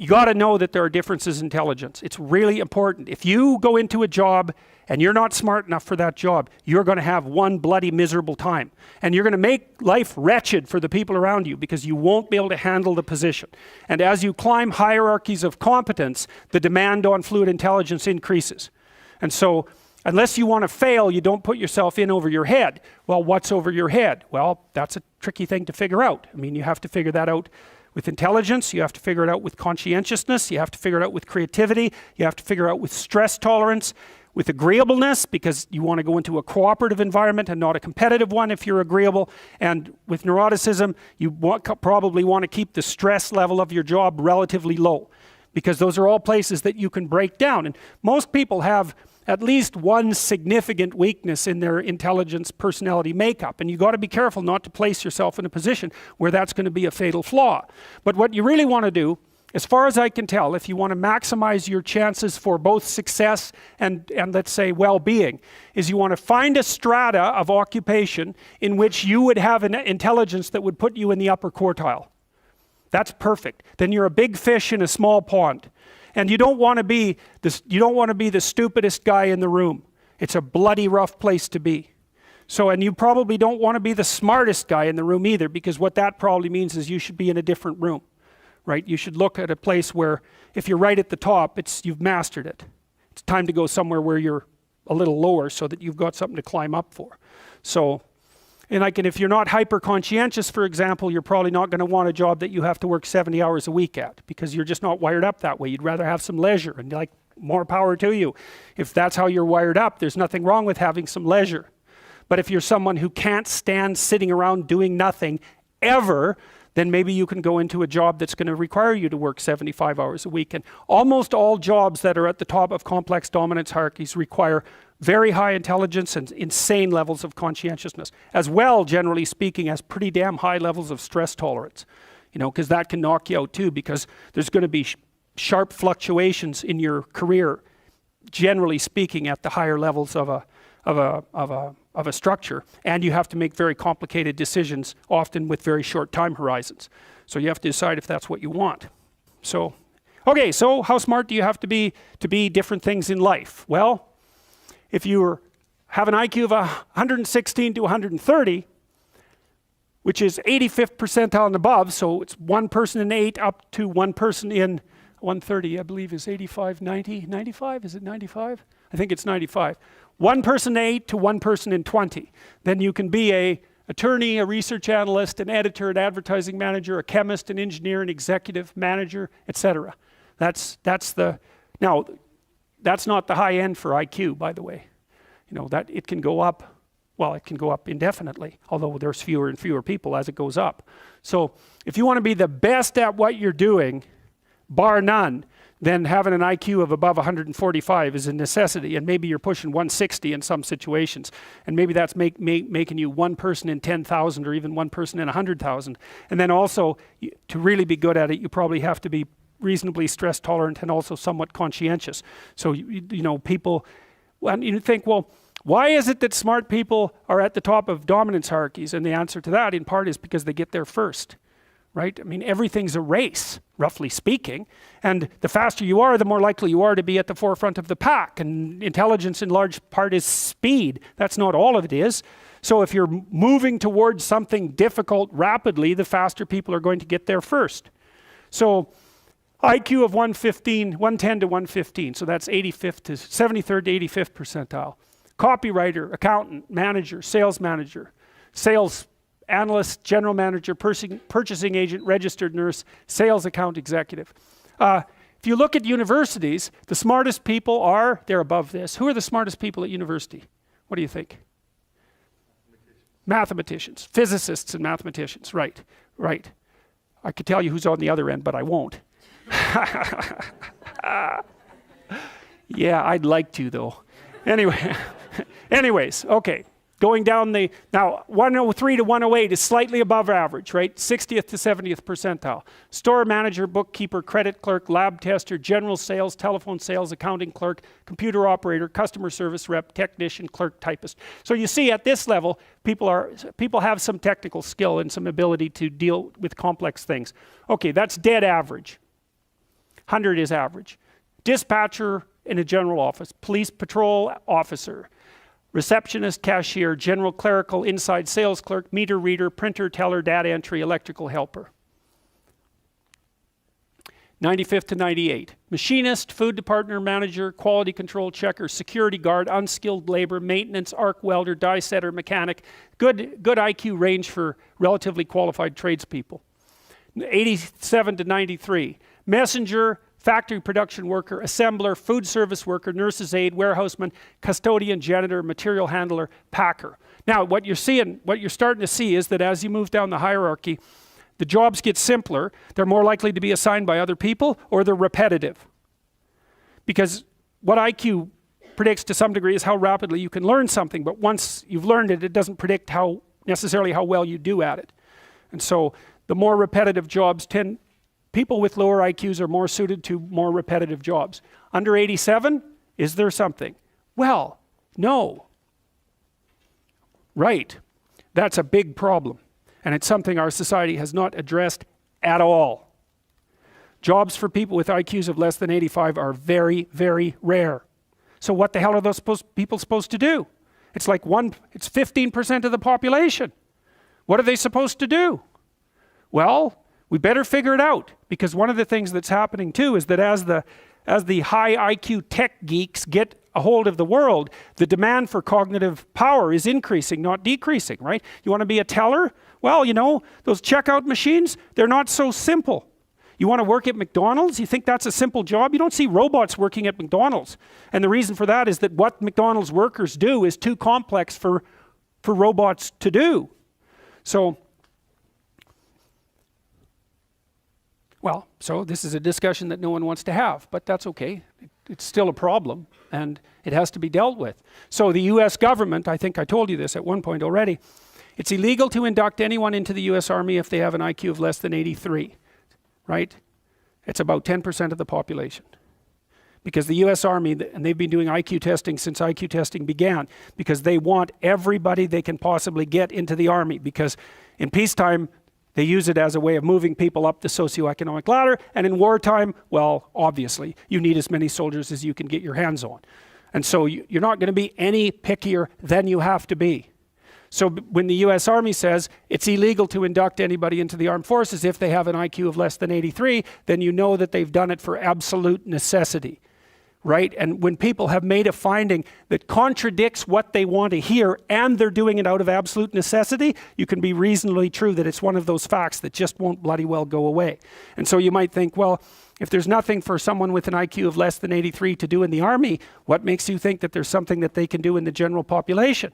you got to know that there are differences in intelligence. It's really important. If you go into a job and you're not smart enough for that job, you're going to have one bloody miserable time. And you're going to make life wretched for the people around you because you won't be able to handle the position. And as you climb hierarchies of competence, the demand on fluid intelligence increases. And so, unless you want to fail, you don't put yourself in over your head. Well, what's over your head? Well, that's a tricky thing to figure out. I mean, you have to figure that out with intelligence, you have to figure it out with conscientiousness, you have to figure it out with creativity, you have to figure it out with stress tolerance, with agreeableness, because you want to go into a cooperative environment and not a competitive one if you're agreeable, and with neuroticism, you probably want to keep the stress level of your job relatively low, because those are all places that you can break down. And most people have at least one significant weakness in their intelligence personality makeup, and you got to be careful not to place yourself in a position where that's going to be a fatal flaw. But what you really want to do, as far as I can tell, if you want to maximize your chances for both success and let's say well-being, is you want to find a strata of occupation in which you would have an intelligence that would put you in the upper quartile. That's perfect. Then you're a big fish in a small pond. And you don't want to be the stupidest guy in the room. It's a bloody rough place to be. So, and you probably don't want to be the smartest guy in the room either, because what that probably means is you should be in a different room, right? You should look at a place where if you're right at the top, you've mastered it. It's time to go somewhere where you're a little lower so that you've got something to climb up for. So, and if you're not hyper conscientious, for example, you're probably not going to want a job that you have to work 70 hours a week at, because you're just not wired up that way. You'd rather have some leisure, and like, more power to you. If that's how you're wired up, there's nothing wrong with having some leisure. But if you're someone who can't stand sitting around doing nothing ever, then maybe you can go into a job that's going to require you to work 75 hours a week. And almost all jobs that are at the top of complex dominance hierarchies require very high intelligence and insane levels of conscientiousness, as well, generally speaking, as pretty damn high levels of stress tolerance, because that can knock you out too, because there's going to be sharp fluctuations in your career, generally speaking, at the higher levels of a structure, and you have to make very complicated decisions, often with very short time horizons. So you have to decide if that's what you want. So, okay, so how smart do you have to be different things in life? Well, if you have an IQ of 116 to 130, which is 85th percentile and above, so it's one person in 8 up to one person in 130, I believe is 85, 90, 95, is it 95? I think it's 95. One person in 8 to one person in 20. Then you can be an attorney, a research analyst, an editor, an advertising manager, a chemist, an engineer, an executive manager, etc. Now, that's not the high end for IQ, by the way. That it can go up, well, it can go up indefinitely, although there's fewer and fewer people as it goes up. So if you want to be the best at what you're doing, bar none, then having an IQ of above 145 is a necessity, and maybe you're pushing 160 in some situations, and maybe that's making you one person in 10,000 or even one person in 100,000. And then also, to really be good at it, you probably have to be reasonably stress tolerant and also somewhat conscientious. So people, when you think, well, why is it that smart people are at the top of dominance hierarchies? And the answer to that in part is because they get there first, right? I mean, everything's a race, roughly speaking, and the faster you are, the more likely you are to be at the forefront of the pack. And intelligence in large part is speed. That's not all of it is. So if you're moving towards something difficult rapidly, the faster people are going to get there first. So IQ of 110 to 115, so that's 85th to 73rd to 85th percentile. Copywriter, accountant, manager, sales analyst, general manager, purchasing agent, registered nurse, sales account executive. If you look at universities, the smartest people they're above this. Who are the smartest people at university? What do you think? Mathematicians, physicists and mathematicians, right. I could tell you who's on the other end, but I won't. Yeah, I'd like to though. Anyways, okay. Going down now 103 to 108 is slightly above average, right? 60th to 70th percentile. Store manager, bookkeeper, credit clerk, lab tester, general sales, telephone sales, accounting clerk, computer operator, customer service rep, technician, clerk, typist. So you see at this level, people have some technical skill and some ability to deal with complex things. Okay, that's dead average. 100 is average. Dispatcher in a general office, police patrol officer, receptionist, cashier, general clerical, inside sales clerk, meter reader, printer, teller, data entry, electrical helper. 95th to 98. Machinist, food department manager, quality control checker, security guard, unskilled labor, maintenance, arc welder, die setter, mechanic. Good IQ range for relatively qualified tradespeople. 87 to 93. Messenger, factory production worker, assembler, food service worker, nurse's aide, warehouseman, custodian, janitor, material handler, packer. Now, what you're starting to see is that as you move down the hierarchy, the jobs get simpler. They're more likely to be assigned by other people, or they're repetitive. Because what IQ predicts to some degree is how rapidly you can learn something, but once you've learned it, it doesn't predict necessarily how well you do at it. And so the more repetitive jobs people with lower IQs are more suited to more repetitive jobs. Under 87, is there something? Well, no. Right. That's a big problem. And it's something our society has not addressed at all. Jobs for people with IQs of less than 85 are very, very rare. So what the hell are those people supposed to do? It's 15% of the population. What are they supposed to do? Well, we better figure it out, because one of the things that's happening too is that as the high IQ tech geeks get a hold of the world, the demand for cognitive power is increasing, not decreasing, right? You want to be a teller? Well, you know, those checkout machines, they're not so simple. You want to work at McDonald's? You think that's a simple job? You don't see robots working at McDonald's. And the reason for that is that what McDonald's workers do is too complex for robots to do. So this is a discussion that no one wants to have, but that's okay. It's still a problem, and it has to be dealt with. So the US government, I think I told you this at one point already, it's illegal to induct anyone into the US Army if they have an IQ of less than 83, right? It's about 10% of the population. Because the US Army, and they've been doing IQ testing since IQ testing began, because they want everybody they can possibly get into the Army, because in peacetime, they use it as a way of moving people up the socioeconomic ladder, and in wartime, well, obviously, you need as many soldiers as you can get your hands on. And so you're not going to be any pickier than you have to be. So when the US Army says it's illegal to induct anybody into the armed forces if they have an IQ of less than 83, then you know that they've done it for absolute necessity. Right? And when people have made a finding that contradicts what they want to hear, and they're doing it out of absolute necessity, you can be reasonably true that it's one of those facts that just won't bloody well go away. And so you might think, well, if there's nothing for someone with an IQ of less than 83 to do in the Army, what makes you think that there's something that they can do in the general population?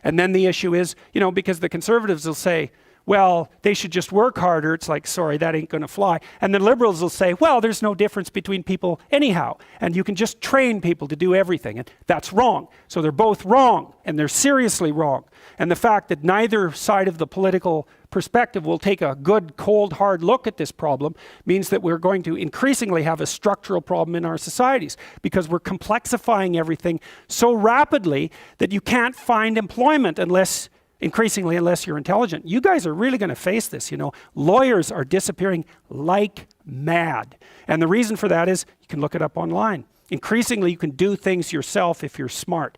And then the issue is, because the conservatives will say, well, they should just work harder. It's like, sorry, that ain't going to fly. And the liberals will say, well, there's no difference between people anyhow, and you can just train people to do everything. And that's wrong. So they're both wrong, and they're seriously wrong. And the fact that neither side of the political perspective will take a good, cold, hard look at this problem means that we're going to increasingly have a structural problem in our societies, because we're complexifying everything so rapidly that you can't find employment unless you're intelligent. You guys are really going to face this, Lawyers are disappearing like mad. And the reason for that is, you can look it up online. Increasingly, you can do things yourself if you're smart.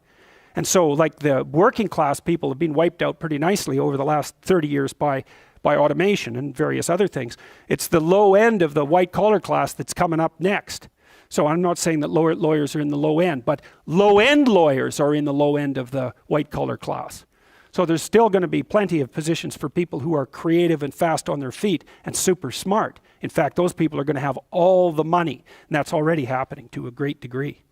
And so, like, the working class people have been wiped out pretty nicely over the last 30 years by automation and various other things. It's the low end of the white collar class that's coming up next. So I'm not saying that lawyers are in the low end, but low end lawyers are in the low end of the white collar class. So there's still going to be plenty of positions for people who are creative and fast on their feet and super smart. In fact, those people are going to have all the money, and that's already happening to a great degree.